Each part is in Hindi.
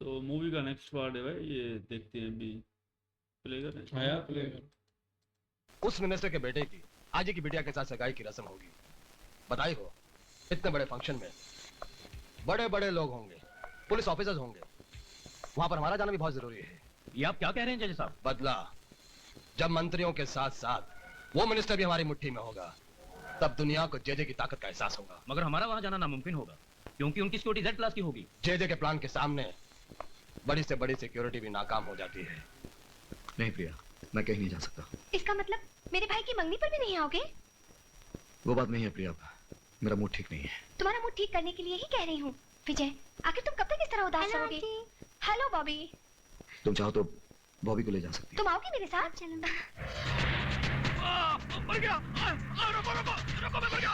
तो मूवी का नेक्स्ट पार्ट है भाई, ये देखते हैं अभी। प्ले करें? हाँ यार प्ले कर। उस मिनिस्टर के बेटे की आजी की बिटिया के साथ सगाई की रस्म होगी। बधाई हो। इतने बड़े फंक्शन में बड़े बड़े लोग होंगे, पुलिस ऑफिसर्स होंगे, वहां पर हमारा जाना भी बहुत जरूरी है। ये आप क्या कह रहे हैं जज साहब? बदला जब मंत्रियों के साथ साथ वो मिनिस्टर भी हमारी मुट्ठी में होगा, तब दुनिया को जेजे की ताकत का एहसास होगा। मगर हमारा वहां जाना नामुमकिन होगा, क्योंकि उनकी सिक्योरिटी जेड क्लास की होगी। जेजे के प्लान के सामने बड़ी से बड़ी सिक्योरिटी भी नाकाम हो जाती है। नहीं प्रिया, मैं कहीं नहीं जा सकता। इसका मतलब मेरे भाई की मंगनी पर भी नहीं आओगे? वो बात नहीं है प्रिया, मेरा मूड ठीक नहीं है। तुम्हारा मूड ठीक करने के लिए ही कह रही हूँ। विजय, आखिर तुम कब तक इस तरह उदास रहोगे? हेलो बॉबी। तुम चाहो तो बॉबी को ले जा सकती हो। तुम आओगे मेरे साथ? चलो। मर गया! रुको रुको रुको, मैं मर गया!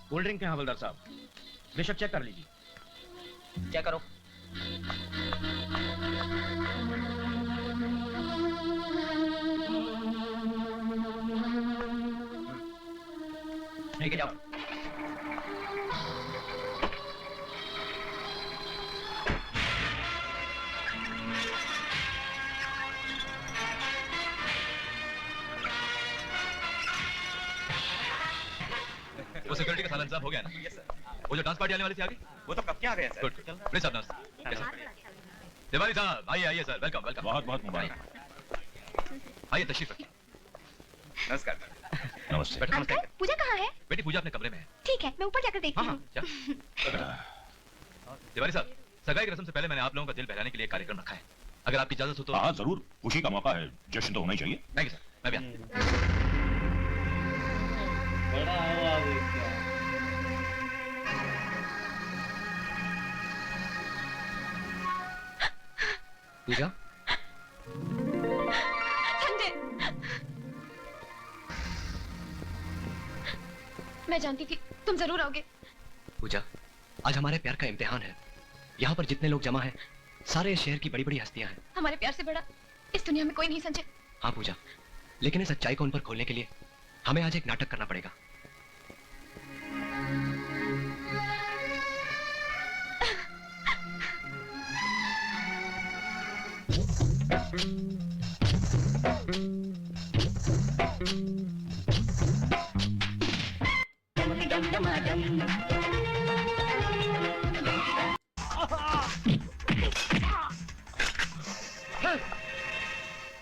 कोल्ड ड्रिंक है हवलदार साहब, बेशक चेक कर लीजिए। चेक करो। लेके जाओ। वो सिक्योरिटी का सारा इंतजाम हो गया ना? Yes sir. वो जो डांस पार्टी आने वाली थी आ गई? वो तो कब क्या आ गए सर। गुड। प्लीज साहब नमस्ते। तिवारी साहब आइए आइए सर, वेलकम वेलकम। बहुत बहुत मुबारक। आइए तशरीफ रखिए। नमस्कार। नमस्ते। अंकल, पूजा कहाँ है? बेटी पूजा अपने कमरे में है। ठीक है, मैं ऊपर जाकर देखती हाँ हूँ। तिवारी साहब, सगाई की रस्म से पहले मैंने आप लोगों का दिल बहलाने के लिए एक कार्यक्रम रखा है, अगर आपकी इजाजत हो तो। हाँ जरूर, खुशी का मौका है, जश्न तो होना ही चाहिए। थैंक यू सर, मैं भी आता हूं। बड़ा हुआ अब इसका। पूजा, संजय, मैं जानती थी तुम जरूर आओगे। पूजा, आज हमारे प्यार का इम्तिहान है। यहाँ पर जितने लोग जमा हैं, सारे इस शहर की बड़ी बड़ी हस्तियां हैं। हमारे प्यार से बड़ा इस दुनिया में कोई नहीं संजय। हाँ पूजा, लेकिन इस सच्चाई को उन पर खोलने के लिए हमें आज एक नाटक करना पड़ेगा।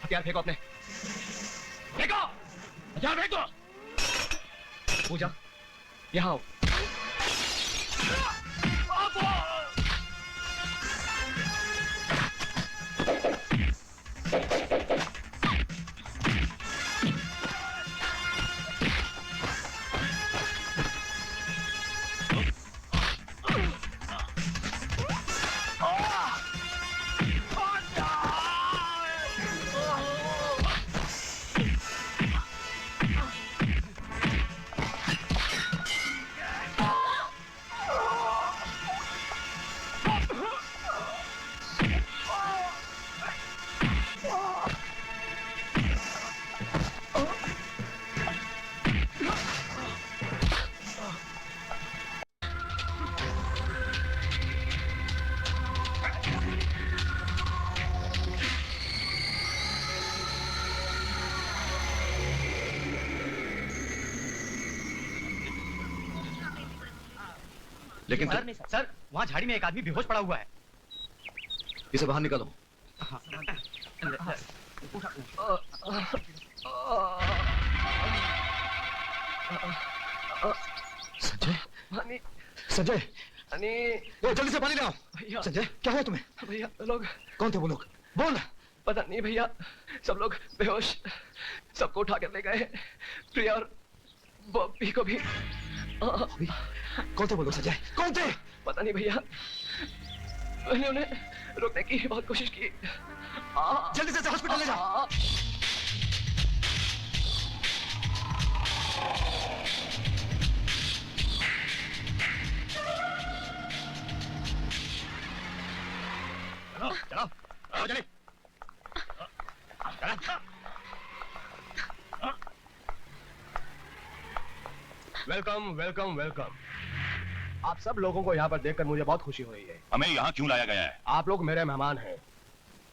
हथियार फेंको अपने। फेंको! हथियार फेंको! पूजा, यहाँ आओ। लेकिन सर नहीं सर, वहाँ झाड़ी में एक आदमी बेहोश पड़ा हुआ है। इसे बाहर निकालो। संजय, संजय, जल्दी से पानी लाओ। संजय, क्या हुआ तुम्हें? भैया लोग। कौन थे वो लोग? बोल। पता नहीं भैया, सब लोग बेहोश, सबको उठा कर ले गए, प्रिया और बॉबी को भी। कौन थे वो लोग संजय? कौन थे? पता नहीं भैया, मैंने उन्हें रोकने की बहुत कोशिश की। जल्दी से हॉस्पिटल ले जाओ। चलो आओ चले वेलकम वेलकम वेलकम। आप सब लोगों को यहाँ पर देखकर मुझे बहुत खुशी हो रही है। हमें यहाँ क्यों लाया गया है? आप लोग मेरे मेहमान हैं।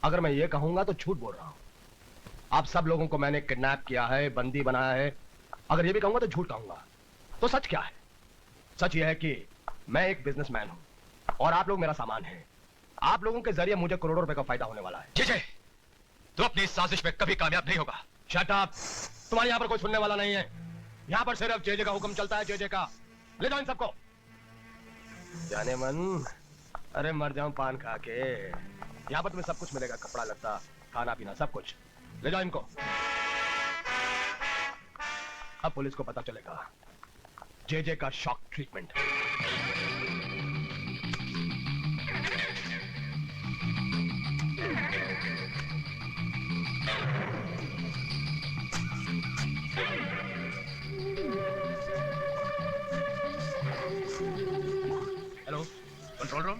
अगर मैं ये कहूंगा तो झूठ बोल रहा हूँ। आप सब लोगों को मैंने किडनैप किया है, बंदी बनाया है। अगर ये भी कहूंगा तो झूठ कहूंगा। तो सच क्या है? सच ये है कि मैं एक बिजनेसमैन हूँ और आप लोग मेरा सामान है। आप लोगों के जरिए मुझे करोड़ों रुपए का फायदा होने वाला है। जे तू अपनी इस साजिश में कभी कामयाब नहीं होगा। Shut up. तुम्हारे यहाँ पर कोई सुनने वाला नहीं है। यहाँ पर सिर्फ जेजे का हुक्म चलता है, जेजे का। ले जाओ इन सबको। जाने मन, अरे मर जाऊं पान खा के। यहाँ पर तुम्हें सब कुछ मिलेगा, कपड़ा लत्ता, खाना पीना, सब कुछ। ले जाओ इनको। अब पुलिस को पता चलेगा जेजे का shock treatment. Hello, control room.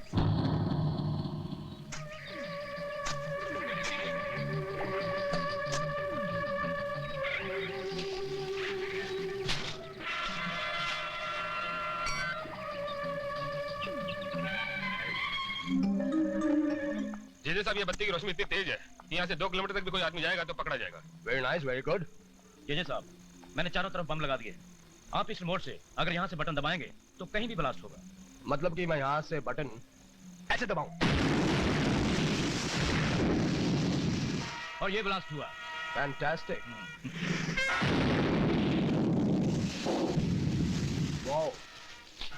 JJ साहब, ये बत्ती की रोशनी इतनी तेज है कि यहाँ से 2 किलोमीटर तक भी कोई आदमी जाएगा तो पकड़ा जाएगा। Very nice, very good. JJ साहब, मैंने चारों तरफ बम लगा दिए। आप इस मोड़ से अगर यहाँ से बटन दबाएंगे तो कहीं भी ब्लास्ट होगा। मतलब कि मैं यहाँ से बटन ऐसे दबाऊं और ये ब्लास्ट हुआ। Fantastic. Wow,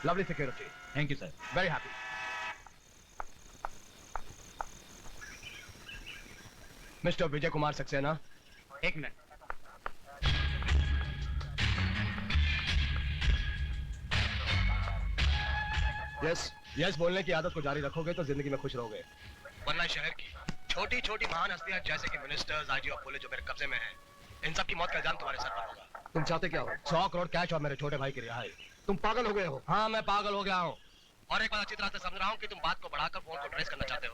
lovely security. Thank you sir. Very happy. Mister Vijay Kumar Saxena, 1 minute. Yes yes बोलने की आदत को जारी रखोगे तो जिंदगी में खुश रहोगे, वरना शहर की छोटी छोटी महान हस्तियां जैसे कि मिनिस्टर्स, आईजी और पुलिस जो मेरे कब्जे में हैं, इन सब की मौत का इल्जाम तुम्हारे सर पर होगा। तुम चाहते क्या हो? 100 करोड़ कैश और मेरे छोटे भाई की रिहाई। तुम पागल हो गए हो? हाँ, मैं पागल हो गया हूँ। और एक बात अच्छी तरह से समझ रहा हूँ कि तुम बात को बढ़ाकर फोन को ट्रेस करना चाहते हो।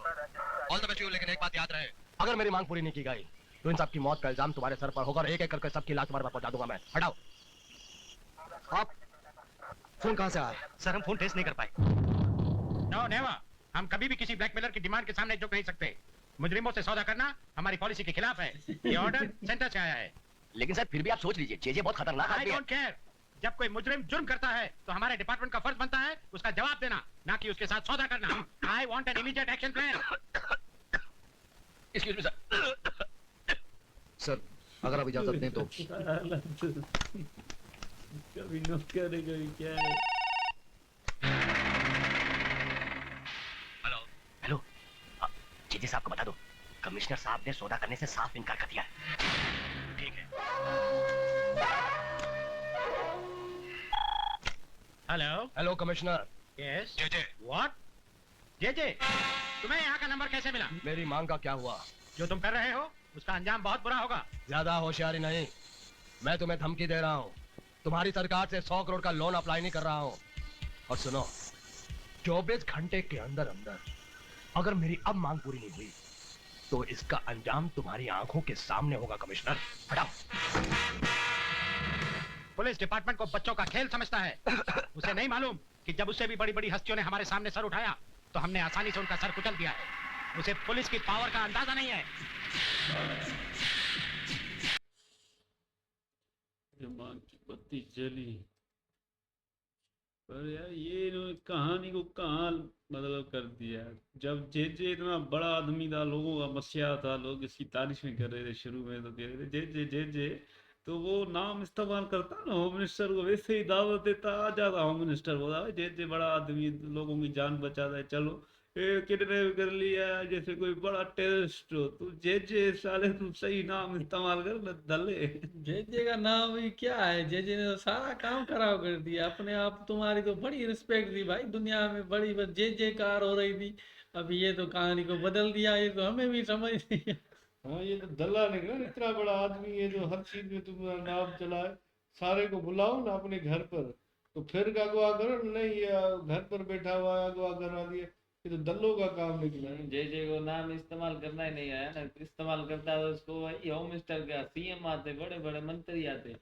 ऑल द बेस्ट यू, लेकिन एक बात याद रहे, अगर मेरी मांग पूरी नहीं की गई तो इन सब की मौत का इल्जाम तुम्हारे सर पर होगा और एक एक करके सबकी लाश तुम्हारे पास पहुंचा दूंगा मैं। हटाओ। आप फोन कहां से आया? सर, हम फोन ट्रेस नहीं कर पाए। नो नेवर, हम कभी भी किसी ब्लैकमेलर की डिमांड के सामने झुक नहीं सकते। मुजरिमों से सौदा करना हमारी पॉलिसी के खिलाफ है। ये ऑर्डर सेंटर से आया है। लेकिन सर फिर भी आप सोच लीजिए, जेजे बहुत खतरनाक आई आदमी है। Don't care. जब कोई मुजरिम जुर्म करता है तो हमारे डिपार्टमेंट का फर्ज बनता है उसका जवाब देना, ना कि उसके साथ सौदा करना। I want an immediate action plan. Excuse me sir. Sir अगर आप इजाजत दें तो। कभी नो करे कभी क्या है। हेलो हेलो, जेजे साहब को बता दो कमिश्नर साहब ने सौदा करने से साफ इनकार कर दिया है। ठीक है। Hello hello commissioner. Yes JJ. What? JJ, तुम्हें यहाँ का नंबर कैसे मिला? मेरी मांग का क्या हुआ? जो तुम कर रहे हो उसका अंजाम बहुत बुरा होगा। ज्यादा होशियारी नहीं, मैं तुम्हें धमकी दे रहा हूँ। तुम्हारी सरकार से 100 करोड़ का लोन अप्लाई नहीं कर रहा हूँ। और सुनो, 24 घंटे के अंदर अंदर अगर मेरी अब मांग पूरी नहीं हुई तो इसका अंजाम तुम्हारी आंखों के सामने होगा। कमिश्नर हटाओ। पुलिस डिपार्टमेंट को बच्चों का खेल समझता है। उसे नहीं मालूम कि जब उससे भी बड़ी बड़ी हस्तियों ने हमारे सामने सर उठाया तो हमने आसानी से उनका सर कुचल दिया है। उसे पुलिस की पावर का अंदाजा नहीं है। दिमाग की बत्ती जली। पर यार ये इन्होंने कहानी को कहाँ मतलब कर दिया। जब जेजे इतना बड़ा आदमी था, लोगों का मसीहा था, लोग इसकी तारीफ में कर रहे थे, शुरू में तो कह रहे थे जेजे जेजे, तो वो नाम इस्तेमाल करता ना होम मिनिस्टर को, वैसे ही दावत देता आ जाता होम मिनिस्टर, बोला जेजे बड़ा आदमी, लोगों की जान बचाता है, चलो किडनैप कर लिया जैसे कोई बड़ा टेररिस्ट हो। तू जेजे साले तू सही नाम इस्तेमाल कर न दले। जेजे का नाम ही क्या है? जेजे ने तो सारा काम खराब कर दिया अपने आप। तुम्हारी तो बड़ी रिस्पेक्ट थी भाई, दुनिया में बड़ी बस जे कार हो रही थी। अब ये तो कहानी को बदल दिया, ये तो हमें भी समझ नहीं है। हाँ, ये तो दल्ला निकला। इतना बड़ा आदमी है जो हर चीज में तुम्हारा नाम चलाए। सारे को बुलाओ ना अपने घर पर, तो फिर अगवा करो नहीं, ये घर पर बैठा हुआ है अगवा करा दिया। ये तो दल्लों का काम निकला। जे जे को नाम इस्तेमाल करना ही नहीं आया ना, इस्तेमाल करता तो उसको वही होम मिनिस्टर का सीएम आते, बड़े बड़े मंत्री आते।